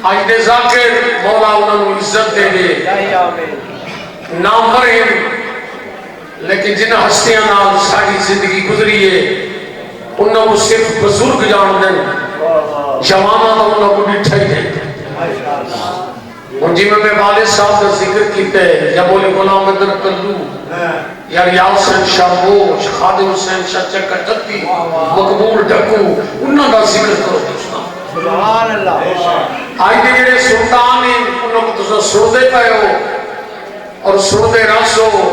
آج دے ذاکر مولا انہوں عزت دے دے نامور ہیں لیکن جنہ ہستیاں نال ساری زندگی گزری ہے انہوں کو صرف بزرگ جان دیں جوانا تو انہوں کو ڈٹھا ہی دیں ان جی میں والد صاحب کا ذکر کیتے ہیں یا بولے غلام ادر کلو یا ریاض حسین شاہبوش خادم حسین شاہ چکٹتی مقبول ڈھکو انہوں کا ذکر کرو دوسرا سبحان اللہ آج دے جڑے سلطان ہیں انہوں کو تو سردے پائے ہو اور سردے رس ہو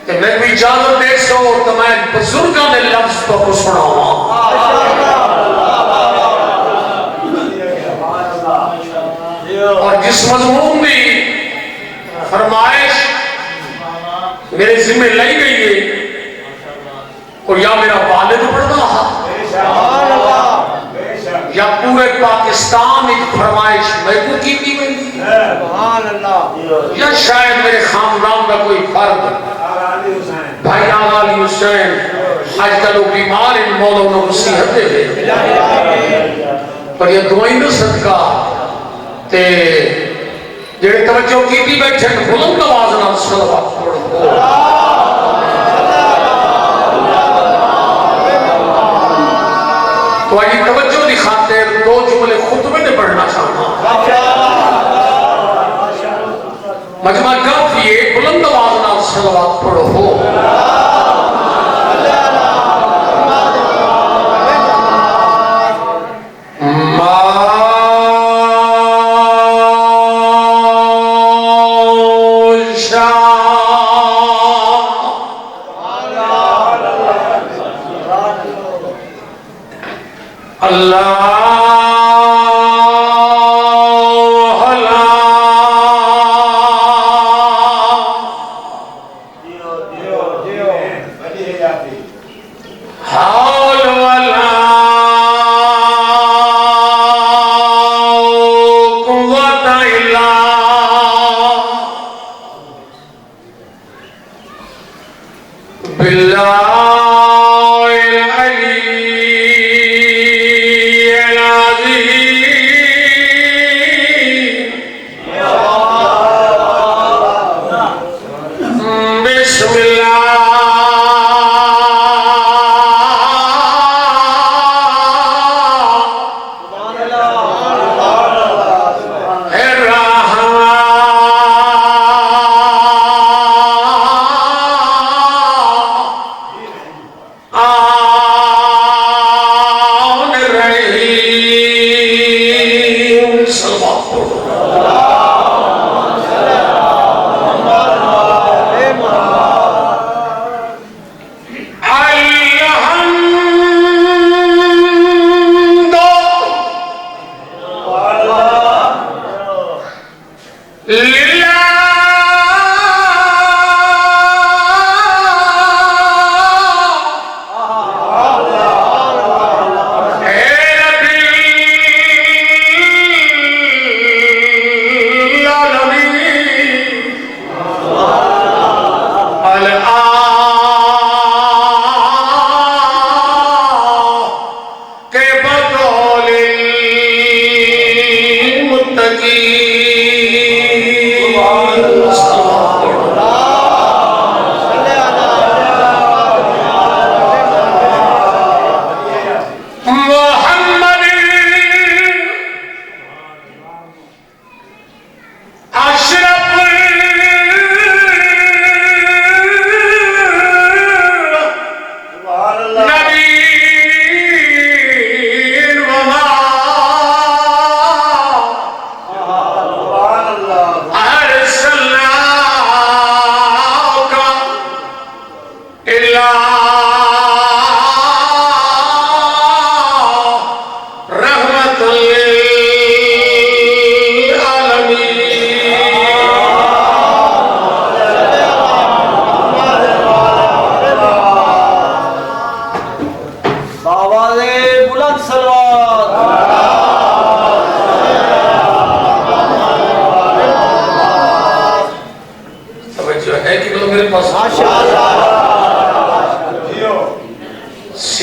کہ میں بھی اجازت دے سو تو میں بزرگاں نے لفظ کو سنا ہوا اور جس مضمون بھی فرمائش میرے ذمہ لائی گئی ہے اور یا میرا والد پڑھ رہا یا پورے پاکستان ایک فرمائش میں کو کی بھی بندی سبحان اللہ یا شاید میرے خاندان کا کوئی فرد بھائی آغا علی حسین آج کل وہ بیمار ان مولا انہوں نصیحت دے دے پر یہ دعائیں نہ صدقہ تے جڑے توجہ کی بھی بیٹھے بلند آواز نال صلوات پڑھو تو آج توجہ دی خاطر دو جملے خطبے نے پڑھنا چاہتا مجمع کافی ہے بلند آواز نال صلوات پڑھو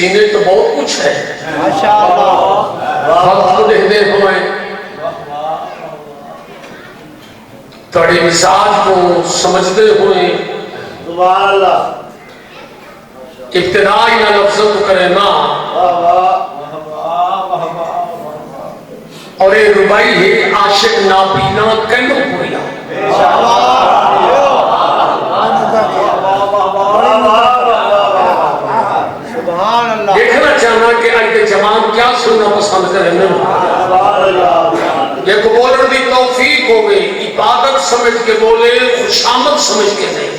سینے تو بہت کچھ ہے وقت کو دیکھتے ہوئے تھوڑے مزاج کو سمجھتے ہوئے سبحان اللہ ابتدائی نہ لفظ تو کرے نا اور یہ ربائی ہے عاشق نابینا کہنو پوریا سبحان اللہ دیکھنا چاہنا کہ آج کے جوان کیا سننا پسند کریں یہ بولر دی توفیق ہو گئی عبادت سمجھ کے بولے خوشامد سمجھ کے نہیں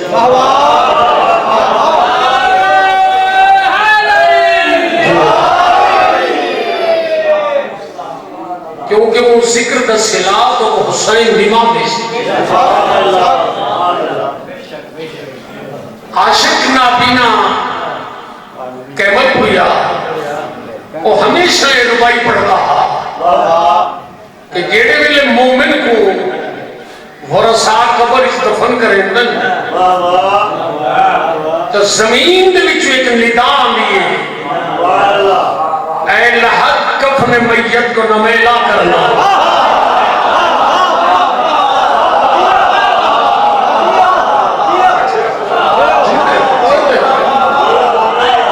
کیونکہ وہ ذکر دا صلاح تو حسین نما بیشتی عاشق نابینا قیمت ہویا وہ ہمیشہ یہ ربائی پڑھ رہا کہ جیڑے ملے مومن کو ورثہ قبر اس دفن کریں تو زمین دے وچ ایک ندا لیے اے لحد کفن میت کو نمیلا کرنا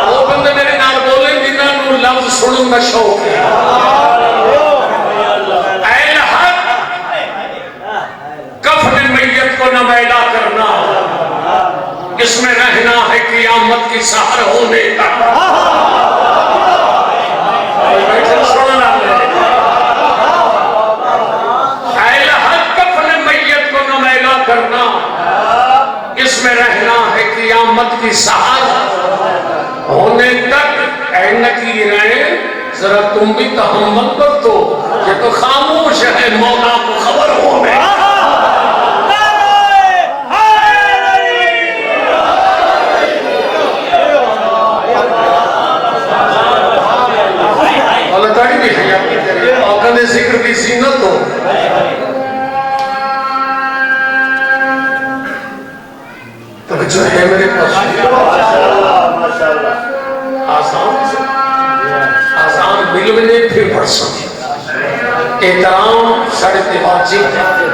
وہ بندے میرے نال بولے جنہاں نو لفظ سنن دا شوق ہے اے لحد کفن میت کو نمیلا کرنا اس میں رہنا ہے قیامت کی سحر ہونے تک اے لحد کفن میت کو نمیلا کرنا اس میں رہنا ہے قیامت کی سحر ہونے تک اے نکیریں ذرا تم بھی تحمل کر دو یہ تو خاموش ہے مولا کو خبر ہونے اللہ تعالی بھی ہے آقا نے ذکر کی زینت ہو توجہ ہے میرے پاس آسان مل ملے پھر پڑھ سکتے احترام ساڑھے تے واجب ہے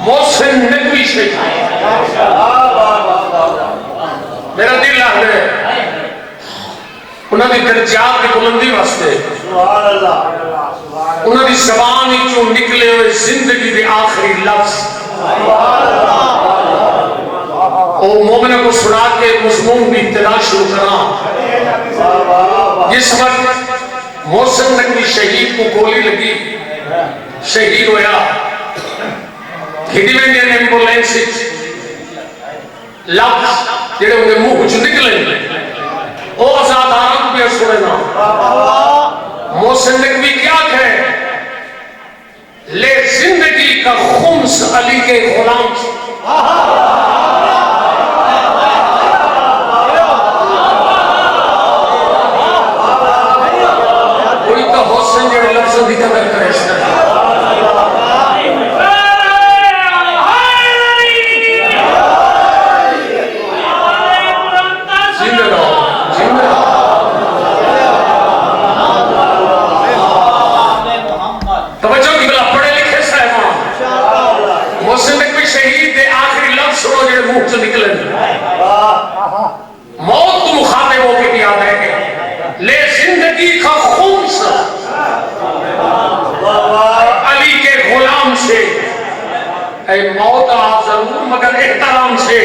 محسن ندوی شہید میرا دل ہے انہوں نے درجات کی بلندی واسطے انہوں نے زبان چوں نکلے ہوئے زندگی دے آخری لفظ وہ مومنہ کو سنا کے مضمون بھی ابتدا شروع کرنا جس وقت محسن ندوی شہید کو گولی لگی شہید ہویا ہندی میں انڈین ایمبولینس لفظ جڑے انہیں منہ چ نکلے وہ آزاد آرام بھی سنے نا محسن نقوی کیا کہے لے زندگی کا خمس علی کے غلام سے کوئی تو حسن جڑے لفظوں کی قدر کرے اس طرح نکلے موت کو مخاطب ہو کے دیا ہے لے زندگی کا خمس علی کے غلام سے اے موت آ ضرور مگر احترام سے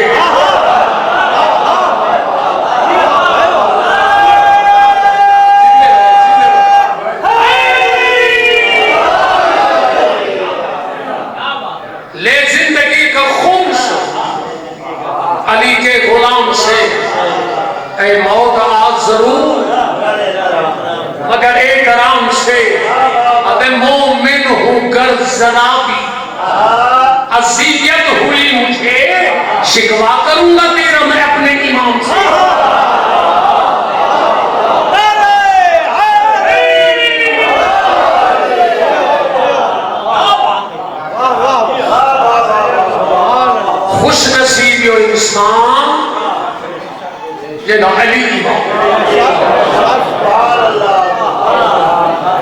اے موت آج ضرور مگر ایک آرام سے اب مومن ہوں گر ذرا بھی اذیت ہوئی مجھے شکوا کروں گا تیرا میں اپنے امام سے خوش نصیبی و انسان جنہ علی امام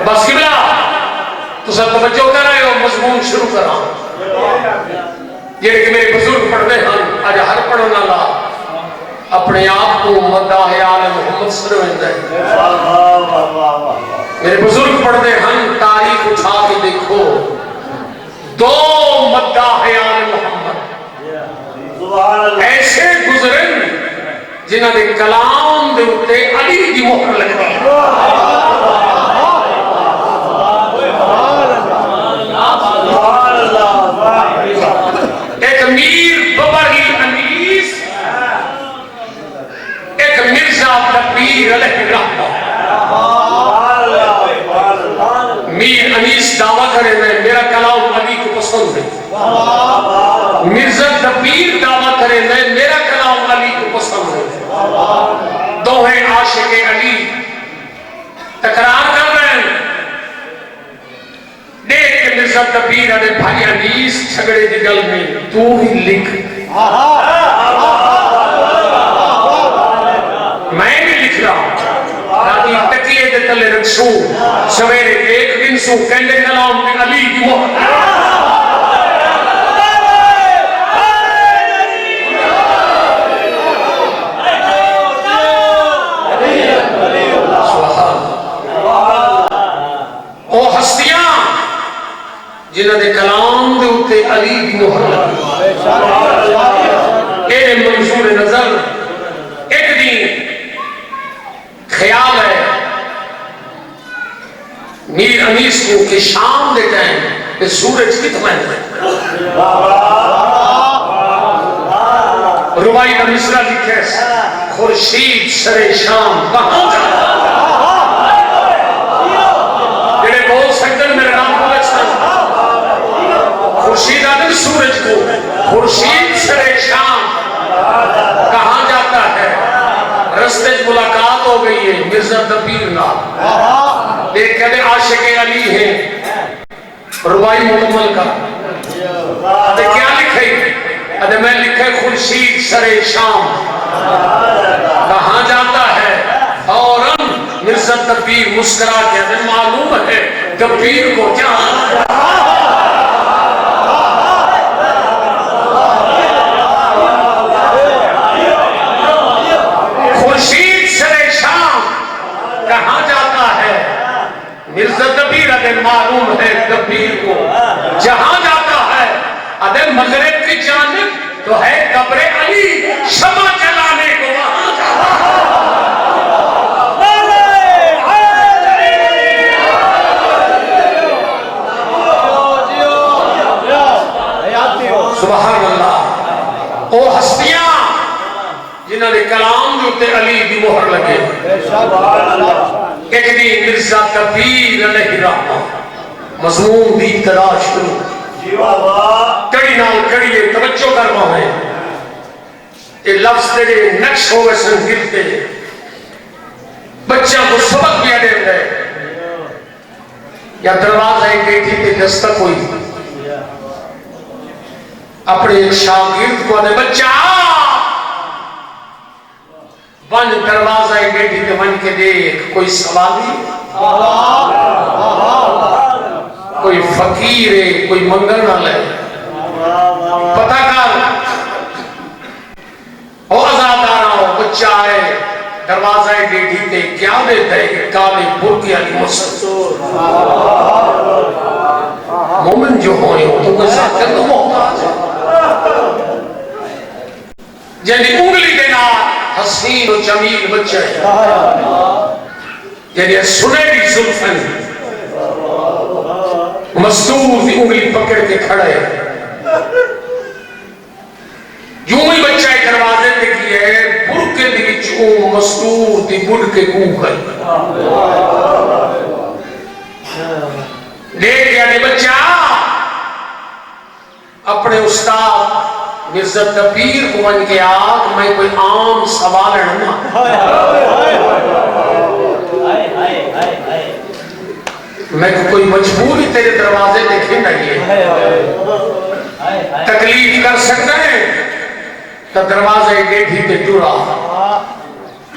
بس قبلہ تو سب توجہ کر رہے ہو مضمون شروع کر رہا ہوں یہ کہ میرے بزرگ پڑھنے ہیں آج ہر پڑھنا لا اپنے آپ کو مداح آل محمد صلی اللہ علیہ وسلم میرے بزرگ پڑھنے ہیں تاریخ اٹھا کے دیکھو دو مداح آل محمد ایسے گزرن جنہ دے کلام دے اتے علی دی مہر لگتی ایک میر ببری انیس ایک مرزا تبیر علیہ رحمہ میر انیس دعویٰ کرے میں میرا کلام علی کو پسند ہے مرزا تبیر دعویٰ کرے میں میرا کلام علی کو پسند ہے دو ہیں عاشق علی تکرار کر رہے ہیں دیکھ کے مرزا تبیر علیہ بھائی انیس جھگڑے دی گل میں تو ہی لکھ میں بھی لکھ رہا ہوں راتی تکیے دے تلے رکھسو سویرے ایک دن سو کہنے کلام میں علی کی محبت جنہ دے کلام دے اتے علی دی مہر لگی اے منظور نظر ایک دن خیال ہے میر انیس کو کہ شام دے ٹائم کہ سورج کتنا ہے روائی کا مصرع لکھے خورشید سر شام کہاں جاتا جنہیں بہت سکتن میرے نام کو لچھتا خورشید آدم سورج کو خورشید سر شام کہاں جاتا ہے رستے ملاقات ہو گئی ہے مرزا تبیر نام دیکھ کہتے عاشق علی ہیں روائی مکمل کا ادھے کیا لکھے ادھے میں لکھے خورشید سر شام کہاں جاتا ہے فوراً مرزا تبیر مسکرا کے ادھے معلوم ہے تبیر کو کیا کہاں جاتا ہے مرزا تبیر ادھے معلوم ہے تبیر کو جہاں جاتا ہے ادھے مغرب کی جانب تو ہے قبر علی شمع جلانے کو وہاں جاتا ہے سبحان اللہ او ہستیاں جنہ نے کلام جو تے علی دی مہر لگے ایک دن مرزا تبیر علیہ رحمہ مضمون دی تلاش کرو کڑی نال کڑیے توجہ کرنا ہے یہ لفظ تیرے نقش ہوئے سنگلتے بچہ کو سبق بھی دے رہے یا دروازہ ایک بیٹی پہ دستک ہوئی اپنے ایک شاگرد کو آنے بچہ بن دروازہ ایک بیٹی پہ بن کے دیکھ کوئی سوالی کوئی فقیر ہے کوئی منگل نہ لے پتہ کر ہو آزادارہ ہو بچہ آئے دروازہ ایک بیٹی پہ کیا دیتا ہے کہ کالے برکی علی مسلم مومن جو ہوئے ہو تو کوئی ساتھ کر دو محتاج جنہی انگلی دینا حسین و جمیل بچہ ہے جنہی سنہری زلفن مصدور دی انگلی پکڑ کے کھڑے یوں ہی بچہ ایک دروازے پہ کی ہے برکے دی کو مستور دی بڑھ کے کو کر دیکھ یعنی بچہ اپنے استاد مرزا دبیر کو بن کے آگ میں کوئی عام سوال ہے نا میں کوئی مجبوری تیرے دروازے دیکھیں نہیں ہے تکلیف کر سکتے ہیں تو دروازے گیٹھی پہ ٹورا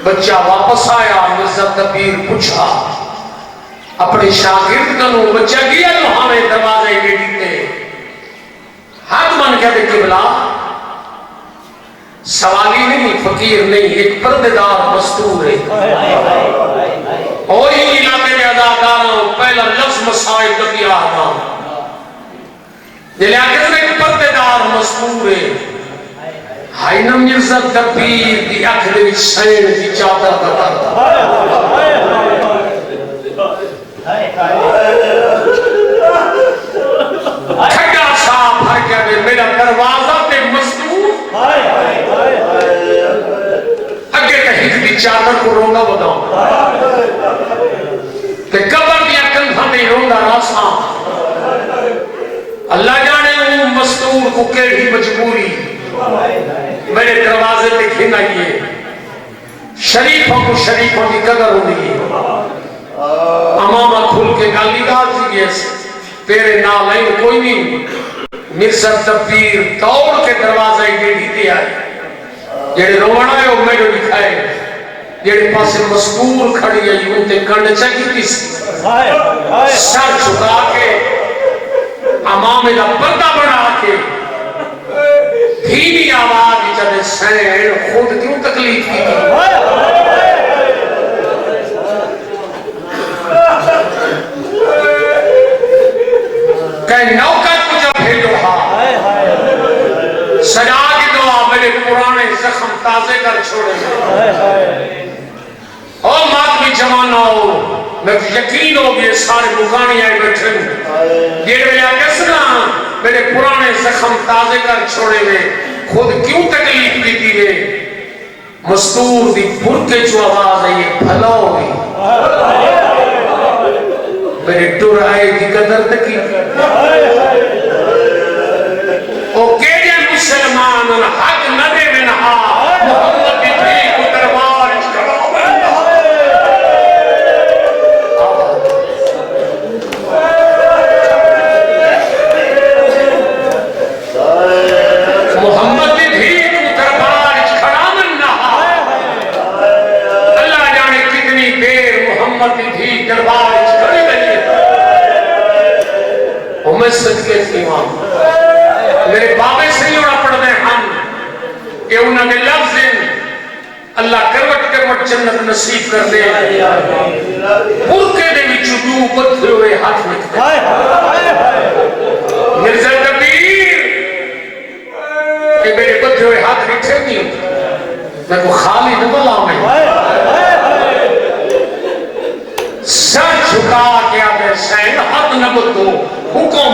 بچہ واپس آیا مرزا دبیر پوچھا اپنے شاگرد کنوں بچہ گیا تو ہمیں دروازے گیٹھی پہ ہاتھ من کیا دیکھے بلا سوالی نہیں فقیر نہیں ایک پردیدار مستور ہے اوہی علاقے میں اداکاروں پہلا لفظ مسائل کبھی آتا دلیا کس نے ایک پردیدار مستور ہے ہائی نا مرزا دبیر دی اکھلے وچ سین دی چادر کرتا کھڑا صاحب ہر کیا دے میرا دروازہ تے مستور اگے کہیں دی چادر کو رونگا بتاؤں کہ قبر دیا کنکھا نہیں رونگا راسا اللہ جانے ہوں مستور کو کیڑی مجبوری میرے دروازے دیکھیں گا یہ شریفوں کو شریفوں کی قدر ہوئی امامہ کھل کے گالی دار تھی گیس تیرے نالائن کوئی نہیں مرزا دبیر دوڑ کے دروازے گیڑی دے آئے جیڑے روڑا ہے وہ میں جو دکھائے جیڑے پاسے مستور کھڑی ہے یوں تے کرنے چاہیے تھی سر چھکا کے امامے دا پردہ بڑھا کے دھیمی آواز چلے سین خود کیوں تکلیف کی کہ نوکر مجھے بھیجو ہاں سجا کی دعا میرے پرانے زخم تازے کر چھوڑے اور ماتمی جمانہ ہو میں یقین ہو گئے سارے مغانی آئے بیٹھے یہ میرا کسنا میرے پرانے زخم تازے کر چھوڑے میں خود کیوں تکلیف دیتی ہے مستور دی پھر کے جو آواز ہے یہ بھلا ہوئی میرے ٹور آئے کی قدر تکی او کیجے مسلمان حق نبی منہا محمد بھی کو دربار کرو محمد بھی کو دربار کھڑا منہا اللہ جانے کتنی دیر محمد بھی دربار کھڑی رہی ہے میں صدقے ایمان میرے بابے سے ہی اڑا پڑھ دیں ہم کہ انہوں نے لفظ اللہ کروٹ کروٹ جنت نصیب کر دے پورکے دے بھی چدو بدھے ہوئے ہاتھ نکتے مرزا دبیر کہ میرے بدھے ہوئے ہاتھ نکتے نہیں میں کو خالی نبلا میں سر جھکا کے آگے سین ہاتھ نبتو حکم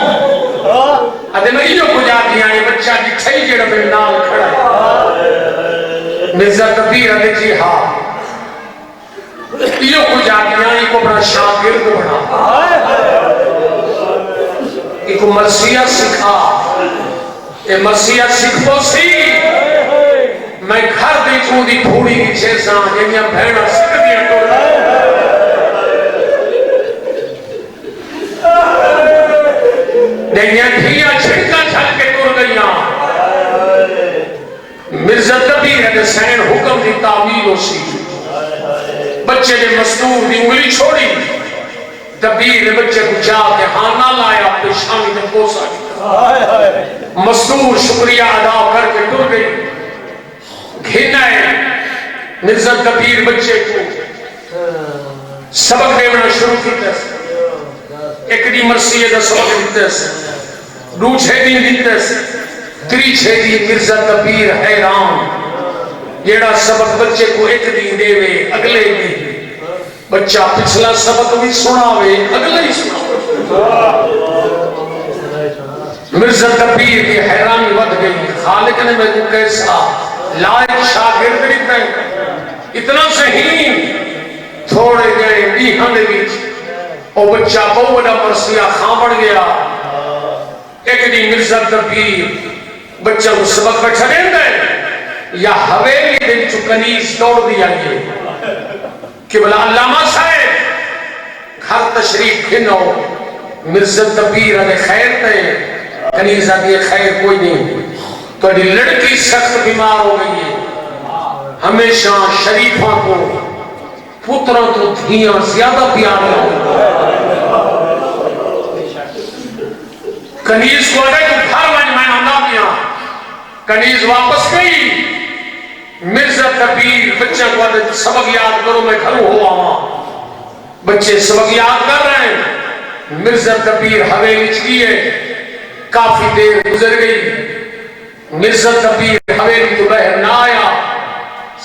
ادھے میں یہ کو جاتی ہیں یہ بچہ کی چھئی جڑا میں نال کھڑا ہے مرزا دبیر ادھے جی ہاں یہ کو جاتی ہیں یہ کو بڑا شاگرد بڑھا یہ کو مرثیہ سکھا یہ مرثیہ سکھو سی میں گھر دیکھوں دی پھوڑی کی چھیساں یہ میاں بھیڑا سکھ دیا تو دیکھیں دھیاں چھڑکا چھل کے ٹور گئیاں مرزا دبیر ہے سین حکم دی تعویل ہو سی بچے نے مستور دی انگلی چھوڑی دبیر نے بچے کو جا کے ہانا لایا پیشانی میں پوسا مستور شکریہ ادا کر کے ٹور گئی گھینا ہے مرزا دبیر بچے کو سبق دیونا شروع کی تیس ایک دی مرثیہ دا سبق دیتے سے دو چھے دن دیتے سے تری چھے دی مرزا دبیر حیران جیڑا سبق بچے کو ایک دن دے وے اگلے دن بچہ پچھلا سبق بھی سنا وے اگلے ہی سنا مرزا دبیر کی حیرانی ود گئی خالق نے میں کو کیسا لائق شاگرد دیتے اتنا ذہین تھوڑے گئے دیہاں دے وچ او بچہ بہت بڑا مرثیہ خاں بن گیا ایک دی مرزا دبیر بچہ کو سبق بیٹھا دیں دے یا حویلی دن چو کنیز توڑ دیا گئے کہ بلا علامہ صاحب گھر تشریف کھنو مرزا دبیر آدھے خیر تے کنیز آدھے خیر کوئی نہیں تو آدھی لڑکی سخت بیمار ہو گئی ہے ہمیشہ شریفوں کو پتروں تو دھیاں زیادہ پیار ہو کنیز کو آدھے تو گھر وائن میں آنا پیا کنیز واپس گئی مرزا دبیر بچہ کو آدھے تو سبق یاد کرو میں گھروں ہو آواں بچے سبق یاد کر رہے ہیں مرزا دبیر حویلی چکی ہے کافی دیر گزر گئی مرزا دبیر حویلی تو بہر نہ آیا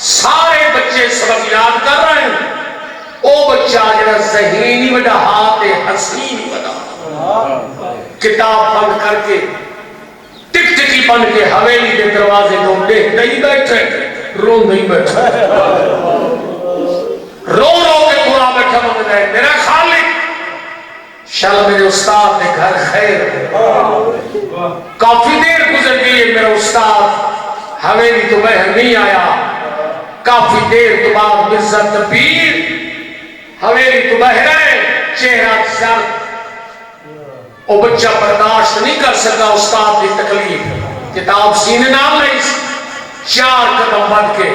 سارے بچے سبق یاد کر رہے ہیں او بچہ جڑا ذہینی وڈا ہاتھ حسین وڈا کتاب بند کر کے ٹک ٹکی بن کے حویلی کے دروازے کو دیکھ نہیں بیٹھے رو نہیں بیٹھے رو رو کے پورا بیٹھا مانگ رہے میرا خالق شاءاللہ میرے استاد نے گھر خیر کافی دیر گزر گئی ہے میرا استاد حویلی تو بہر نہیں آیا کافی دیر تو بعد مرزا دبیر حویلی تو بہر ہے چہرہ سر او بچہ برداشت نہیں کر سکا استاد کی تکلیف کتاب سینے نام نہیں چار قدم بن کے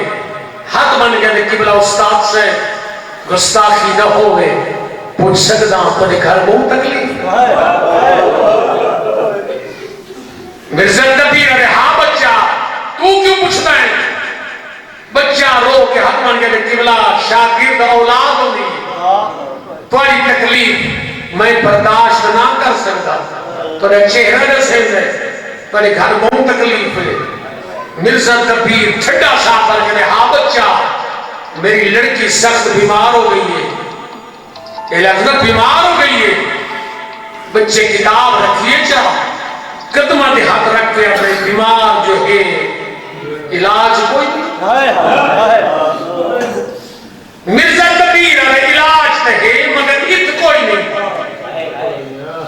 حد بن گئے قبلہ استاد سے گستاخی نہ ہوئے پوچھ سکتا اپنے گھر بہت تکلیف مرزا دبیر ارے ہاں بچہ تو کیوں پوچھتا ہے بچہ رو کے حد بن گئے قبلہ شاگرد اولاد ہوگی تمہاری تکلیف میں برداشت نہ کر سکتا تمہارے چہرہ نسے سے تمہارے گھر بہت تکلیف ہے مرزا دبیر ٹھڈا سا کر کے ہاں بچہ میری لڑکی سخت بیمار ہو گئی ہے لفظ بیمار ہو گئی ہے بچے کتاب رکھیے چاہ قدمہ دے ہاتھ رکھ کے اپنے بیمار جو ہے علاج کوئی مرزا دبیر ارے علاج تے ہے مگر ات کوئی نہیں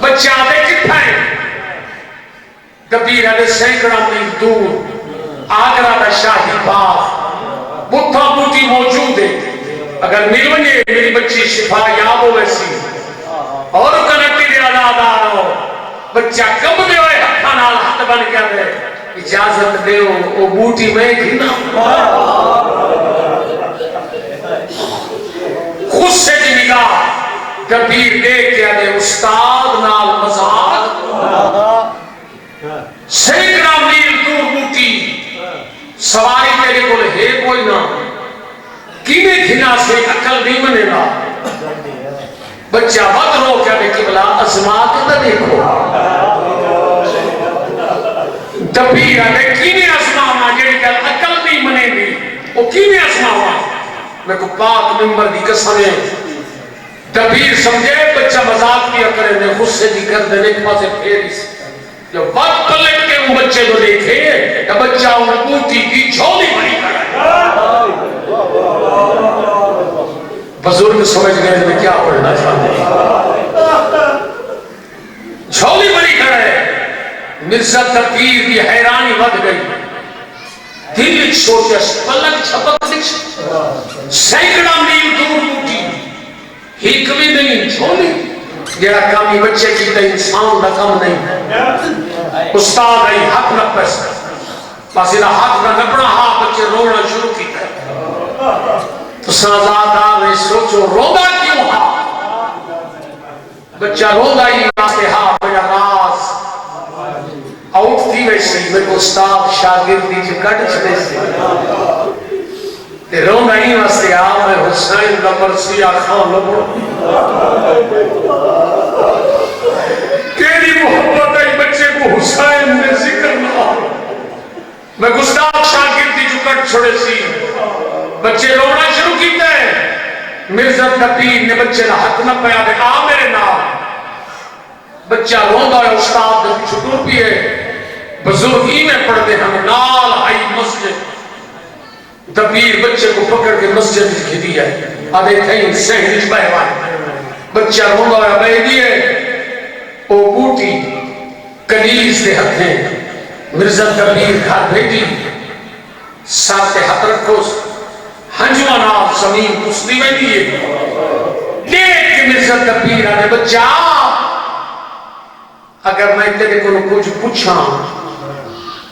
بچہ دے کتھا ہے دبیر ارے سینکڑا میل دور آگرہ دا شاہی باغ بھٹا بوٹی موجود ہے اگر مل ونجے میری بچی شفا یاب ہو ویسی اور کنٹی دے علادار ہو بچہ کب دے ہوئے حقا نال حد بن کیا دے اجازت دے او بوٹی میں گھنا خود سے دی نگاہ دبیر دیکھ کیا دے استاد نال مزاق سینکڑا میل دور بوٹی سواری تیرے کو ہے کوئی نہ کینے گھنا سے عقل نہیں منے گا بچہ وقت رو کیا دے قبلہ ازما کے نہ دیکھو دبیر آدھے کینے ازما ہوا جیڑی کل عقل نہیں منے گی وہ کینے ازما ہوا میں کو پاک ممبر دی قسمیں دبیر سمجھے بچہ مذاق کیا کرے دے غصے دی کر دے ایک پاسے پھیری سے جو وقت پلٹ کے وہ بچے جو دیکھے تو بچہ انہیں بوٹی کی جھولی بڑی کر رہا ہے بزرگ سمجھ گئے میں کیا پڑھنا چاہتے ہیں جھولی بڑی کر رہے مرزا دبیر کی حیرانی ود گئی دل چھوٹے پلک چھپک دکھ سینکڑا میل دور بوٹی ہیک بھی نہیں جھولی جیڑا کامی بچے کی تے انسان نہ کم نہیں استاد ای حق نہ پس بس یہ حق نہ نپنا ہاں بچے رونا شروع کی تو سازادار نے سوچو رودا کیوں ہاں بچہ رودا ہی واسطے ہاں میرا راز آؤٹ تھی ویسے میرے کو استاد شاگردی جو کٹ چھتے سے تے رونا ہی واسطے ہاں میں حسین کا مرثیہ خان لبڑ تیری محبت ہے بچے کو حسین نے ذکر نہ میں گستاخ شاگردی جو کٹ چھوڑے سی بچے رونا شروع کیتے ہیں مرزا دبیر نے بچے نہ حق نہ پیا دے آ میرے نام بچہ روندا ہے استاد نے چھٹور بھی ہے بزرگی میں پڑھ دے ہم نال آئی مسجد دبیر بچے کو پکڑ کے مسجد کی دیا آدھے کہیں سہنج بہوان بچہ روندا ہوا بہ دیے او بوٹی کلیز دے ہتھیں مرزا دبیر گھر بھیجی ساتھ ہاتھ رکھو ہنجواں نال زمین کسدی میں دیے دیکھ کے مرزا دبیر آنے بچہ اگر میں تیرے کو کچھ پوچھا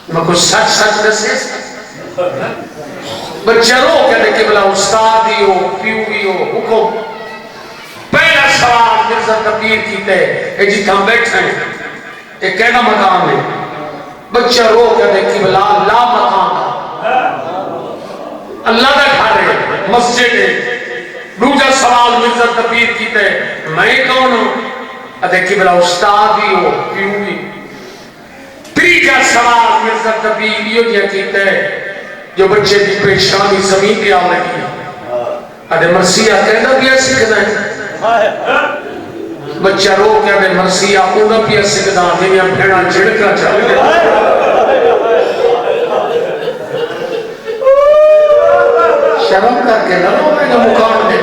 میں کچھ سچ سچ دسے بچہ رو کہتے کہ بلا استاد ہی ہو پیو ہی ہو حکم پہلا سوال مرزا دبیر کیتے اے جی کہاں بیٹھے ہیں ایک کہنا مقام ہے بچہ رو کہتے کہ بلا لا مقام اللہ دا گھر ہے مسجد ہے دوسرا سوال مرزا دبیر کیتے میں کون ہوں ادھے کہ بلا استاد ہی ہو پیو ہی تیجا سوال مرزا دبیر یہ دیا کیتے جو بچے کی پیشانی زمین پہ آ لگی ادھے مرثیہ کہنا بھی ایسی کہنا ہے بچہ رو کیا دے مرثیہ اونا بھی ایسی کہنا جنہیں بھیڑا جھڑکا چاہ شرم کر کے نہ لو میرے مقام دے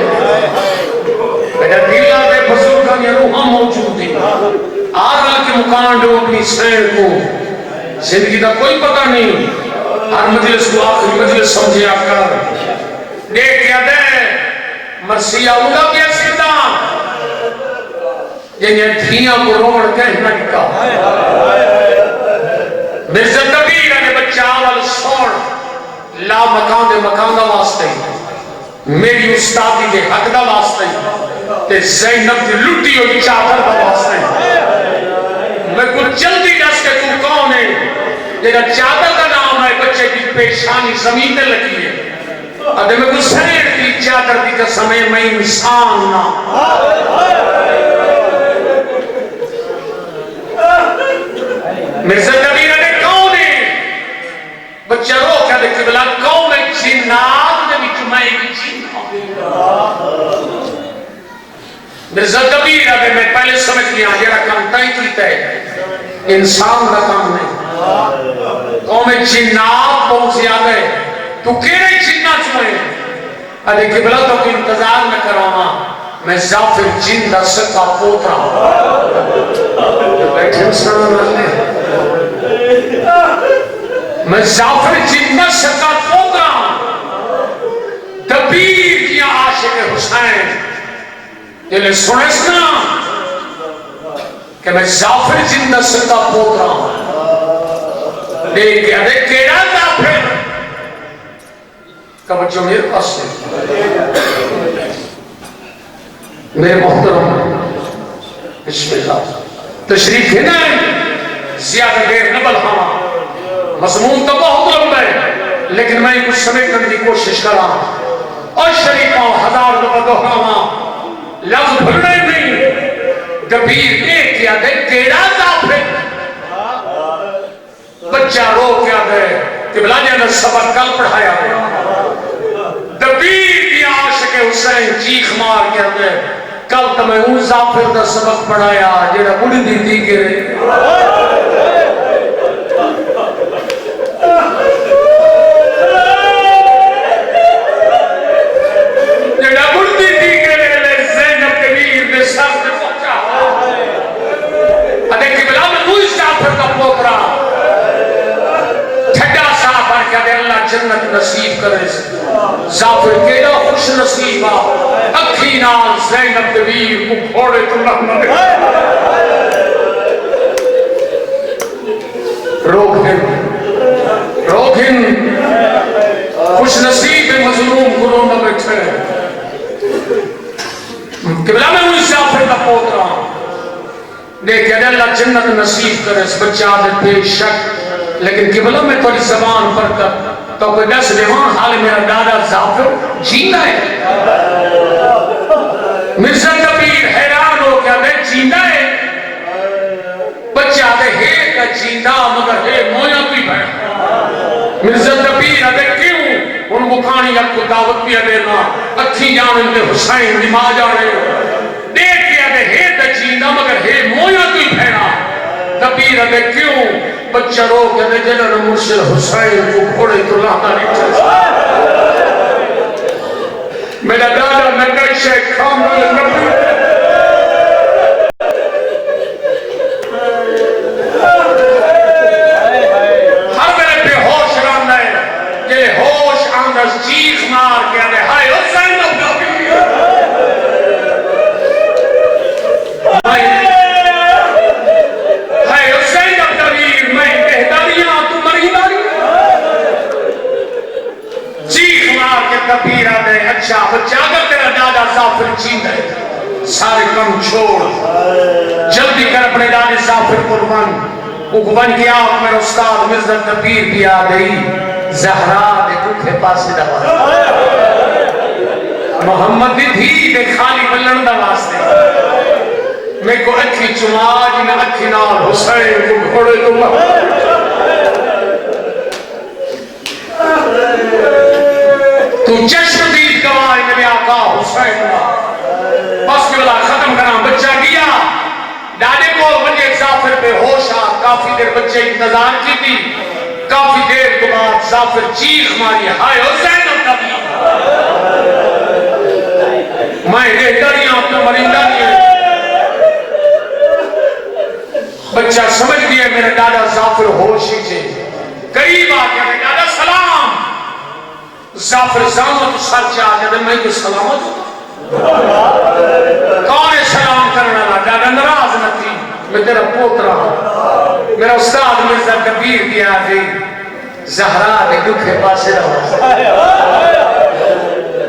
میرا دل آدھے بزرگاں یا روحاں موجود ہیں آرہا کے مقام دے اپنی سین کو زندگی دا کوئی پتہ نہیں ہر مجلس کو آخری مجلس سمجھے کر دیکھ کیا دے مرثیہ اونا بھی ایسی کہنا جنہیں دھیاں کو روڑ کہنا نکا مرزا دبیر نے بچہ آوال سوڑ لا مکان دے مکان دا واسطے میری استادی دے حق دا واسطے تے زینب دی لٹی ہوئی چادر دا واسطے میں کچھ جلدی دس کے تو کون ہے جیڑا چادر دا نام ہے بچے کی پیشانی زمین تے لگی ہے ادھے میں کچھ سیر دی چادر دی قسم ہے میں انسان نہ مرزا دبیر نے کون ہے بچہ رو کیا دیکھتے بلا قوم جنات نے بھی چمائے بھی جنات مرزا دبیر آگے میں پہلے سمجھ لیا جیڑا کام تائی کیتا ہے انسان کا کام نہیں قوم جنات بہت زیادہ ہے تو کیرے جنات چمائے ادھے کہ بلا تو کوئی انتظار نہ کرانا میں زافر جن دا سکا پوترا بیٹھے سنان اللہ میں زافر جن دا سکا پوترا دبیر کیا عاشق حسین دلے سنے سنا کہ میں زافر جن دا سکا پوترا دیکھ گیا دیکھ کیڑا زافر توجہ میرے پاس سے میرے محترم بسم اللہ تشریف ہے نا زیادہ دیر نہ بلہاں مضمون تو بہت لمبا ہے لیکن میں کچھ سمیٹنے کی کوشش کر رہا ہوں اور شریفوں ہزار دفعہ دہراواں لفظ بھولنے نہیں دبیر ایک کیا دے کیڑا زافر بچہ رو کیا دے کہ بلاجہ نے سبق کل پڑھایا دے دبیر کی عاشق حسین چیخ مار کیا دے کل تو میں ان زافر دا سبق پڑھایا جیڑا بڑی دی دی گرے جیڑا بڑی دی دی گرے زینب کبیر میں سب نے پہنچا ادھے کہ بلا میں ان زافر کا پوترا ٹھڈا صاحب بڑھ کیا دے اللہ جنت نصیب کرے زافر کیڑا خوش نصیبہ اکھی نال زینب دبیر کو کھوڑے تو لہنا دے روکھن خوش نصیب مظلوم گروہ نہ بیٹھے قبلہ میں ہوئی زافر کا پوترا دیکھے اللہ جنت نصیب کرے اس بچہ دے بے شک لیکن قبلہ میں تھوڑی زبان پر کر تو کوئی دس دیوان حال میرا دادا زافر جینا ہے مرزا دبیر حیران ہو کیا دے جینا ہے بچہ دے ہے کا جینا مگر ہے مویا بھی بھائی مرزا دبیر دے کیوں ان کو کھانی اب کو دعوت بھی دینا اکھی جانے دے حسین دی ماں جانے دیکھ کیا دے ہے کا جینا مگر ہے مویا بھی بھیڑا دبیر دے کیوں بچہ رو کے دے جنر مرشد حسین کو کھوڑے تو لاتا نہیں چلتا میرا دادا نقش کامل نبی ہر میرے بے ہوش رہنا ہے یہ ہوش آندر چیخ مار کے آنے ہائے حسین نبی ہائے حسین نبی میں بہتریاں تو مریداری چیخ مار کے کبیر آنے اچھا بچہ اگر تیرا دادا سافر چیند ہے سارے کم چھوڑ جلدی کر اپنے دادے سافر قربان اگبن کی آنکھ میرا استاد مزدر کبیر بھی آ گئی زہرا دے دکھے پاسے دوا محمد دھی دے خالی بلن دا واسطے میں کو اکھی چماج میں اکھی نال حسین کو گھوڑے تو تو چشم دید گواہ میرے آقا حسین بس ملا ختم کرنا بچہ گیا دادے کو بچے سافر بے ہوش آ کافی دیر بچے انتظار کی تھی کافی دیر کے بعد سافر چیخ ماری ہائے حسین نبی میں دہتریاں اپنا مرندہ نہیں ہے بچہ سمجھ گیا میرے دادا سافر ہوشی چھے قریب آگیا میرے دادا سلام سافر زامت سر چاہ جاتے میں کو سلامت ہوتا کون سلام کرنا رہا دادا نراز نہ تھی میں تیرا پوت رہا میرا استاد مرزا کبیر دیا گئی زہرا دے دکھے پاسے رہا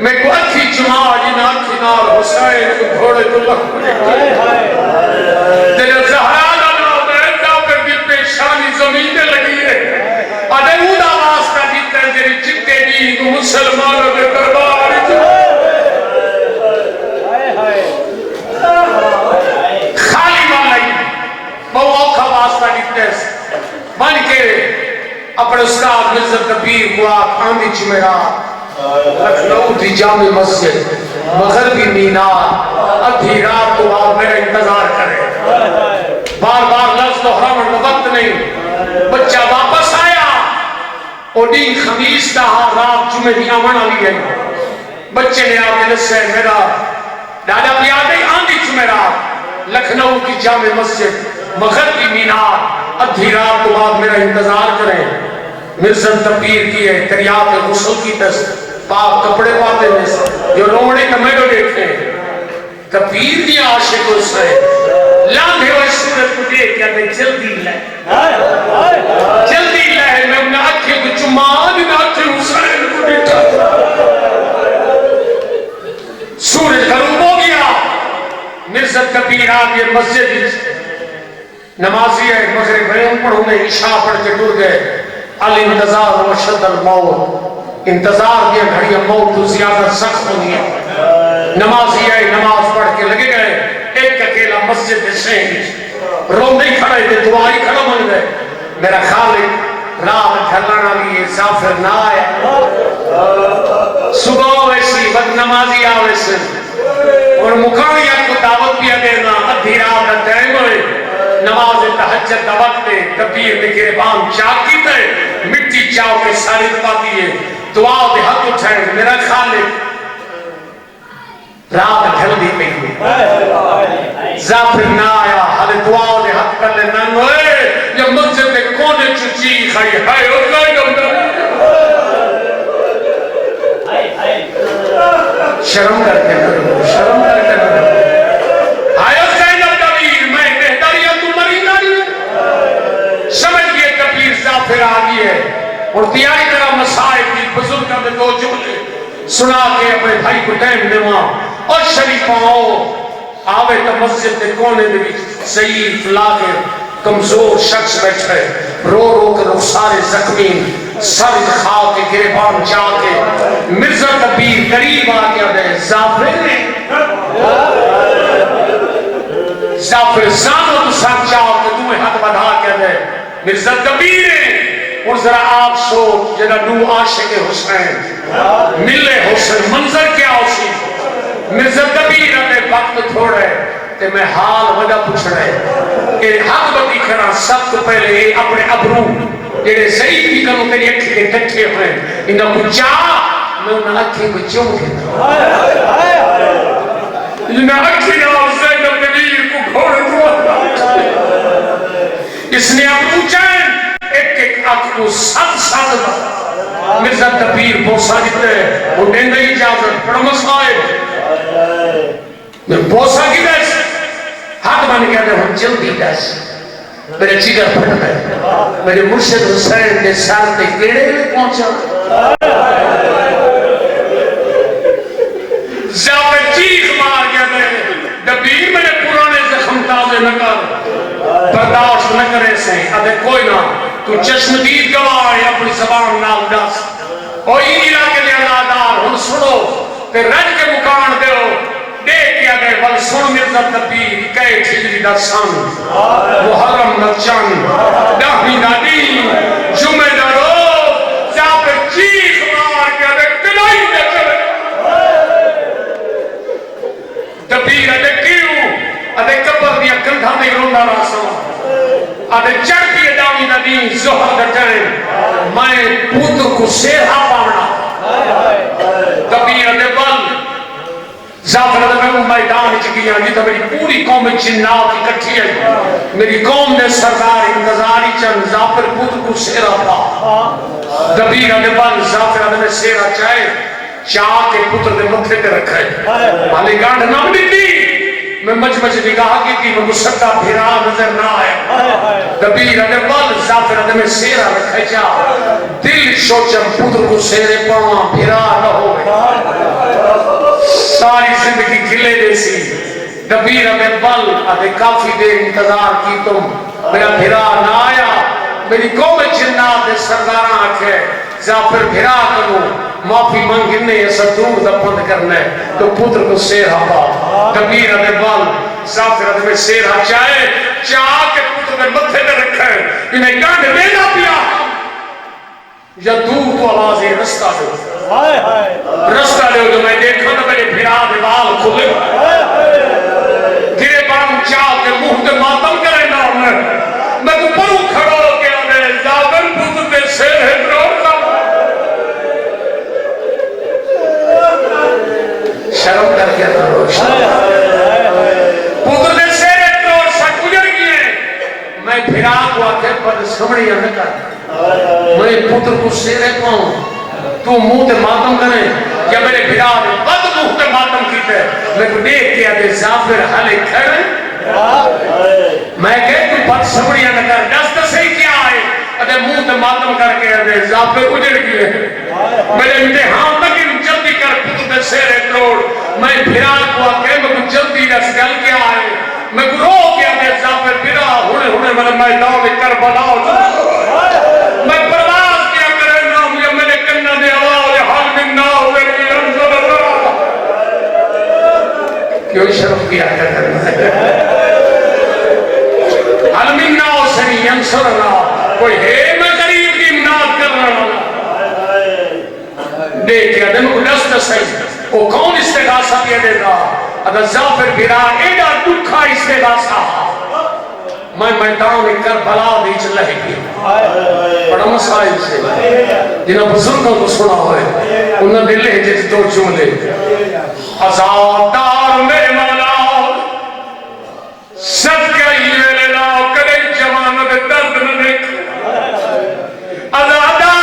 میں کو اکھی جماع جنا اکھی نال حسین کو گھوڑے تو لکھ تیرا زہرا لگا بیٹا پر دل پہ شانی زمین دے لگی ہے ادھے اودا واسطہ جیتا ہے جیری چکتے بھی تو مسلمانوں کے دربار خالی مائی بہو اوکھا واسطہ جیتا ہے بن کے اپنے استاد مزد کبیر ہوا آندھی چمیرا لکھنؤ تھی جامع مسجد مغربی مینار ادھی رات تو آپ میرا انتظار کرے بار بار لفظ دہراون کا وقت نہیں بچہ واپس آیا اور دین خمیس کا رات جمعہ دی آمن آلی ہے بچے نے آگے نسے میرا دادا بھی آگئی آندھی چمیرا لکھنؤ کی جامع مسجد مغربی مینار ادھی رات تو آپ میرا انتظار کریں مرزن تبیر کی ہے تریاب غسل کی تست پاک کپڑے پاتے میں جو روڑے کمیڈو دیکھیں کبیر دیا عاشق اس سے لاندھے ہوئے صورت کو دیکھ کیا میں جلدی لے میں انہیں اکھے کو چماد میں اکھے حسین کو دیکھا سورج غروب ہو گیا مرزن کبیر آگے مسجد نمازی ہے مغرب بیان پڑھوں نے عشاء پڑھ کے ڈر گئے الانتظار و شد الموت انتظار دیا گھڑیاں موت تو زیادہ سخت ہونی ہے نمازی ہے نماز پڑھ کے لگے گئے ایک اکیلا مسجد سے رو نہیں کھڑے تھے دعائی کھڑا بن گئے میرا خالق رات ڈھلانا لیے سافر نہ آئے صبح ویسی بد نمازی آویسے اور مکانیت کو دعوت بھی دینا ادھی رات کا ٹائم ہوئے نماز تہجد کا وقت ہے کبیر نے گربان چاک کی تے مٹی چاو کے ساری پاتی ہے دعا دے حق اٹھائیں میرا خالق رات ڈھل دی پہ ہوئی زافر نہ آیا حال دعا دے حق کر لے نہ ہوئے یہ مسجد میں کونے چچی خائی ہائے اور گئے شرم کر کے شرم کر کے آئے حسین کبیر میں بہتریاں تو مریدہ نہیں سمجھ گئے کبیر زافر آگئی ہے اور تیاری کرا مسائب کی بزرگاں میں دو جملے سنا کے اپنے بھائی کو ٹائم دیواں اور شریفاں آؤ آوے تا مسجد دے کونے دے بھی ضعیف لاغر کمزور شخص بیٹھے رو رو کر رخسارے زخمی سر خواہ کے گریبان جا کے مرزا کبیر قریب آ گیا دے زافر نے زافر زانو تو سر چاہو کہ تمہیں حد بدھا کیا دے مرزا کبیر نے اور ذرا آپ سوچ جنہ دو عاشق حسین ملے حسین منظر کیا اسی مرزا کبیر اپنے وقت تھوڑے کہ میں حال وجہ پوچھ رہے کہ حق بدی کرنا سب تو پہلے اپنے ابرو جیڑے صحیح بھی کروں تیری اکھی کے کٹھے ہوئے انہاں کو چاہ میں انہیں اکھی کو چوم کے انہیں اکھی نال زینب نبیر کو گھوڑ دوا اس نے ابو چین ایک ایک اکھ کو سات مرزا دبیر بوسا جتے وہ دیندہ اجازت پڑھ مسائب میں بوسا کی دیس ہاتھ بانی کہتے ہیں ہم جلدی دیس میرے جگر پھٹ گئے میرے مرشد حسین نے سال تے گیڑے میں پہنچا زیادہ چیخ مار گیا دے دبیر میں نے پرانے زخم تازے نہ کر برداشت نہ کرے سے ادھے کوئی نہ تو چشم دید گواہ ہے اپنی زبان نال دس کوئی علاقے لئے اللہ دار ہم سنو تے رج کے مکان دیو دیکھ کیا گئے بل سن مرزا دبیر کئے ٹھجری دا سن محرم نچان دہنی دادی جمعہ دا رو زیادہ چیخ مار گیا دے کلائی دے چلے دبیر ادھے کیوں ادھے کبر دیا کندھا دے روندہ راسا ادھے چڑھ کی ادامی ندی زہر دٹرے میں پوتر کو سیرہا پاونا دبیر ادھے بل زافر ادھے میں میدان چکیاں جی تو میری پوری قوم جنات اکٹھی ہے میری قوم نے سردار انتظاری چند زافر پوتر کو سیرہا پا دبیر ادھے بل زافر ادھے میں سیرہا چاہے چاہ کے پتر دے مکھے تے رکھے مالی گانڈ نہ بھی دی میں مجھ نگاہ کی تھی میں مسکہ بھیرا نظر نہ آئے دبیر ادھے بل زافر ادھے میں سیرہ رکھے چاہ دل شوچم پتر کو سیرے پاواں بھیرا نہ ہوئے ساری زندگی گلے دے سی دبیر ادھے بل ادھے کافی دیر انتظار کی تم میرا بھیرا نہ آیا میری قوم جنات دے سرداراں آکھے زافر بھیرا کرو معافی مانگنے ایسا دور دا بند کرنا ہے تو پتر کو سیرہ پا دبیر ادھے بال زافر ادھے میں سیرہ چاہے چاہ کے پتر میں متھے میں رکھے انہیں گانڈ دینا پیا یا دور تو آواز ہے رستہ دو رستہ دو جو میں دیکھا تو میرے بھیرا دے بال کھلے گرے بام چاہ کے منہ دے ماتم کرے نا میں کو پرو کھڑا ہو کے آنے زافر پتر دے سیرہ دروڑ شرم کر کے روش پتر دے سیرے تروڑ سک گجر گئے میں بھیرا کو آتے پر سمڑی نہ کر میں پتر کو سیرے پاؤں تو منہ تے ماتم کرے کیا میرے بھیرا دے بد منہ تے ماتم کیتے میں کو دیکھ کے آتے زافر حالے کھڑے میں کہے تو بد سمڑی نہ کر دست سے کیا آئے ادھے منہ تے ماتم کر کے آتے زافر گجر گئے میرے امتحان تک جلدی کر پتر دے سیرے تروڑ میں بھیرا کو آکے میں کو جلدی رس گل کیا آئے میں کو رو کیا دے زافر بھیرا ہونے میں میدان میں کربلا میں پرواز کیا کرے نا مجھے میرے کنہ دے آواز حال من نا ہوئے کی انزل اللہ کیوں شرف کیا کرنا ہے حال من نا ہوسنی انزل اللہ کوئی ہے میں قریب کی امداد کرنا دیکھیں ادھے میں کو دست صحیح وہ کون استغاثہ دیا دے گا اگر زافر بھیرا ایڈا دکھا استغاثہ میں میدان میں کربلا دی چل رہی تھی بڑا مسائل سے جنہاں بزرگوں کو سنا ہوئے انہاں دل لہجے دو جملے عزادار میرے مولا سب کے یہ لینا کرے جوانہ دے درد نہ دیکھ عزادار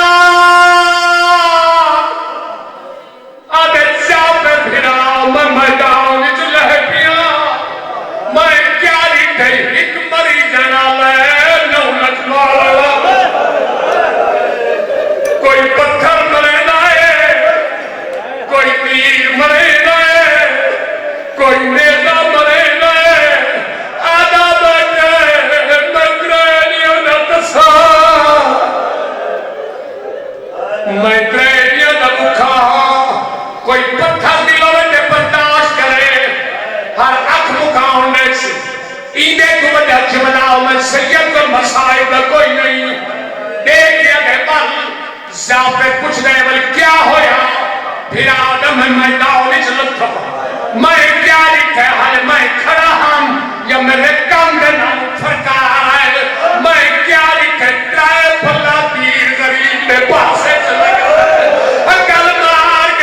سید کو مسائب کوئی نہیں دیکھیا گئے بل زافر پوچھ رہے بل کیا ہویا پھر آدم میدان وچ لطف میں کیا لکھے حال میں کھڑا ہم یا میرے کاندھے نال فرقا ہے میں کیا لکھے ترائے پھلا تیر غریب دے پاسے چلا گیا گل مار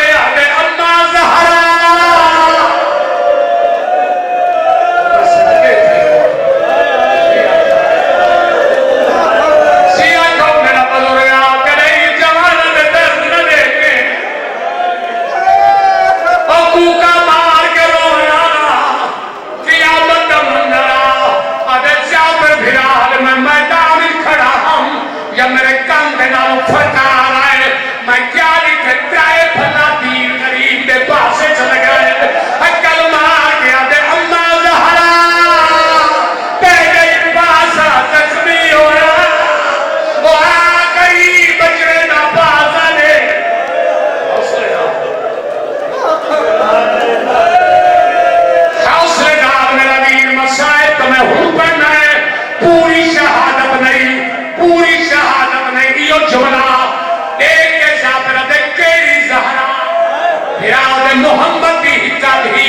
محمد دی حکت ہی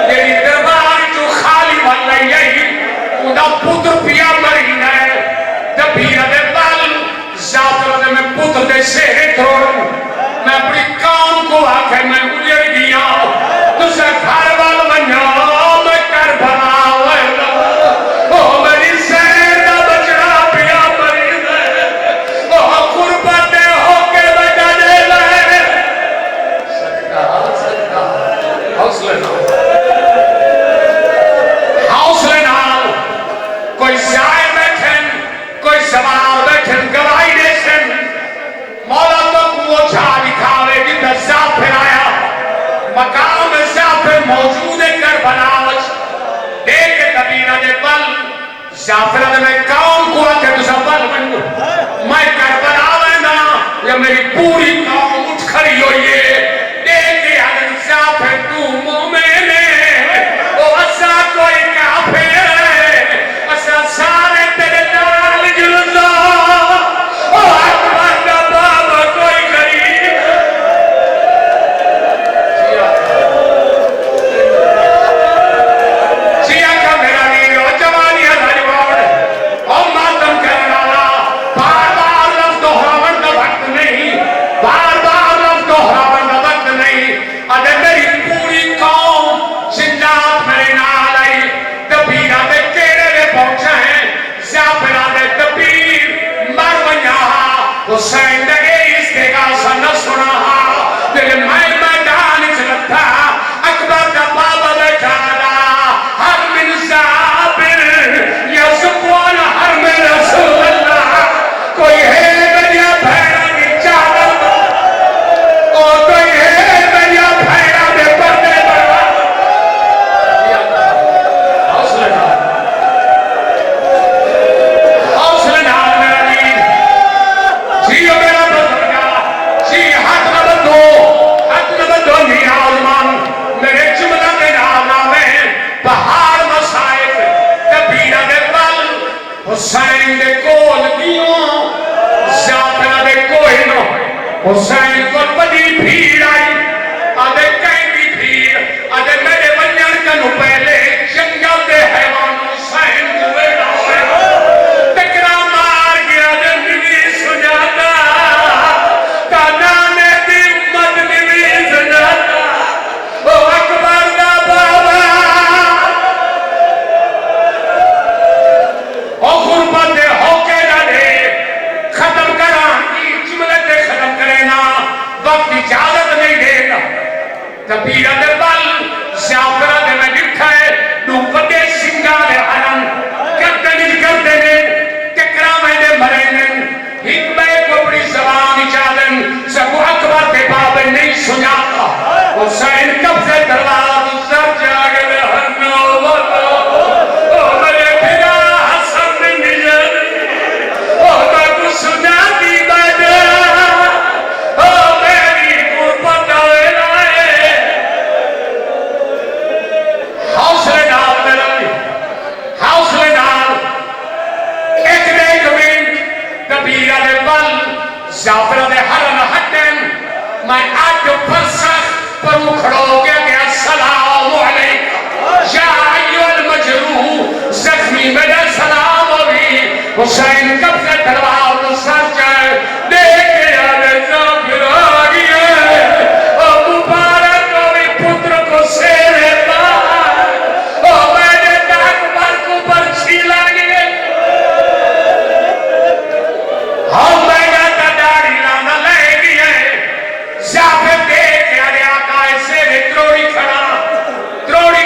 جیڑی دربار جو خالی بن لئی ہے انہا پتر پیا مرین ہے دبیر دے بال زیادہ دے میں پتر دے سہرے تھوڑ میں اپنی کام کو آکھے میں اجڑ گیا تُسے گھر وال بنیا میں کر بنا او میری سہر دا بچڑا پیا مرین ہے او قربت ہو کے بجا دے لے صدقہ حوصلے نال کوئی زائر بیٹھن کوئی سوار بیٹھن گواہی دیشن مولا تو وہ چھا دکھاوے جتا زافر آیا مقام زافر موجود ہے کربلاوچ دیکھ کبیرہ دے بل زافرہ دے میں قوم کو آکے تسا بل بنو میں کربلاوے نا یا میری پوری قوم اٹھ کھڑی ہوئی ہے دیکھ اگر زافر تو مومن ہے وہ اسا کوئی کافر ہے اسا سارے تیرے نال جلدہ او اکبر دا بابا کوئی غریب سیا کا میرا نیرو جوانی ہزاری وارڈ او ماتم کرنا بار بار لفظ دہراون کا وقت نہیں بار بار لفظ دہراون کا وقت نہیں ادھے میری پوری قوم زندات میرے نال آئی دبیرہ دے کیڑے دے پہنچا ہیں زیافرہ دے دبیر مر بنیا حسین دے اس کے گاسا نہ سنا دل میں میدان چلتا اکبر دا بابا بیٹھا ہر من زابر یا سکوان ہر من رسول اللہ کوئی ہے بنیا بھیڑا کی چادر اور کوئی ہے بنیا بھیڑا دے پردے بروا حوصلے نال میرا دین جیو میرا بزرگا جی ہاتھ نہ بدو نیاز مان میرے جملہ کے نام آویں پہاڑ مسائب کبیرہ دے بل حسین دے کول دیوں زیادہ دے کوئی نو حسین کو بڑی بھیڑ آئی آدھے کہیں کی بھیڑ آدھے میرے بنیان کنو پہلے جنگل دے حیوان حسین کو بیڑا ہوئے تکرا مار گیا دے نوی سجاتا کانانے دی امت نوی سجاتا او اکبر دا بابا او غربت ہو کے جانے ختم کران کی جملت ختم کرینا وقت اجازت نہیں دینا کبیرہ دے بل زیافرہ دے میں ڈٹھا ہے دوپتے سنگالے حرم کرتے نے تکرامے دے مرینن حکمہ کو بڑی زبان اچادن سکو اکبر دے بابے نہیں سناتا حسین کب سے دروازہ سر جاگے دے ہنو بلو او میرے بھیرا حسن نجر او میں کو سنا دی بیدہ او میری قربت آئے لائے حوصلے نال میرا حوصلے نال ایک منٹ کبیرہ دے بل زیافرہ دے حرم ہٹن میں آج فرسخ پر مکھڑو گیا السلام علیکم یا ایو المجروح زخمی میرا سلام ابھی حسین کب سے دروار سر جائے دیکھ یاد زیافرہ آگی ہے اور مبارک ہوئی پتر کو سیرے پار اور میں نے تاک پر کو پرچھی لگے ہم میں نے داڑی لانا لے گئے زیافر دیکھ یاد آقا سیرے تروڑی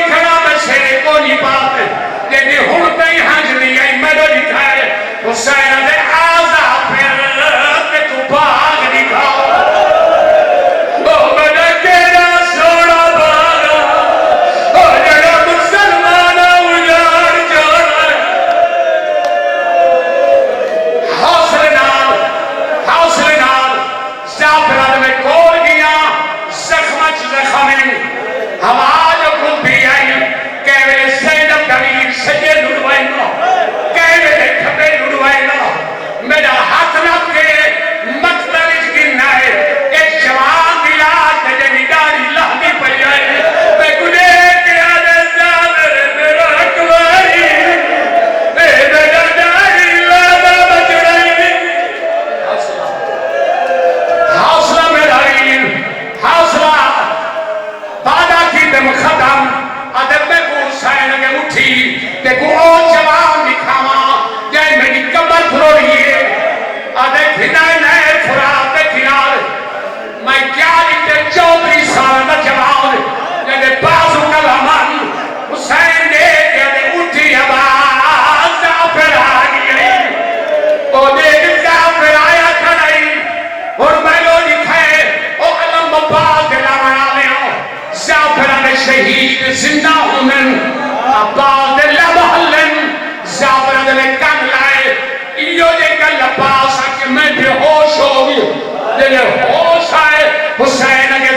کھڑا میں سیرے کو نہیں بات لیکن ہن پہ ہی ہنج نہیں آئی میں نے دکھائے حسین دے آزا پھر تے تو بھاگ دکھاؤ او میں نے کیڑا سوڑا بھاگا او جڑا مسلمانہ اجاڑ جانا حوصلے نال زیافرہ میں کھول گیا زخمچ زخمیں آواز کو بھی آئی کہوے سیدم کبیر سجے لڑوائے نو کہوے کھپے لڑوائے نو دم ختم ادب میں کو حسین کے اٹھی تے کو او جوان دکھاوا جے میری کمر پھروڑیے ادے کھنائے نئے فرات کے کنارے میں کیا لیتے 34 سال کا جوان جے بازو کا لمن حسین دے کے اٹھی آواز زعفر آ گئی او دیکھ زعفر آیا کھڑائی اور میں لو دکھائے او علم مباد دلانا لیاں زعفر آنے شہید زندہ ہومن عباد اللہ محلن زعفر آنے کن لائے ایو دے کا لباس کہ میں بے ہوش ہو گئی دے ہوش آئے حسین کے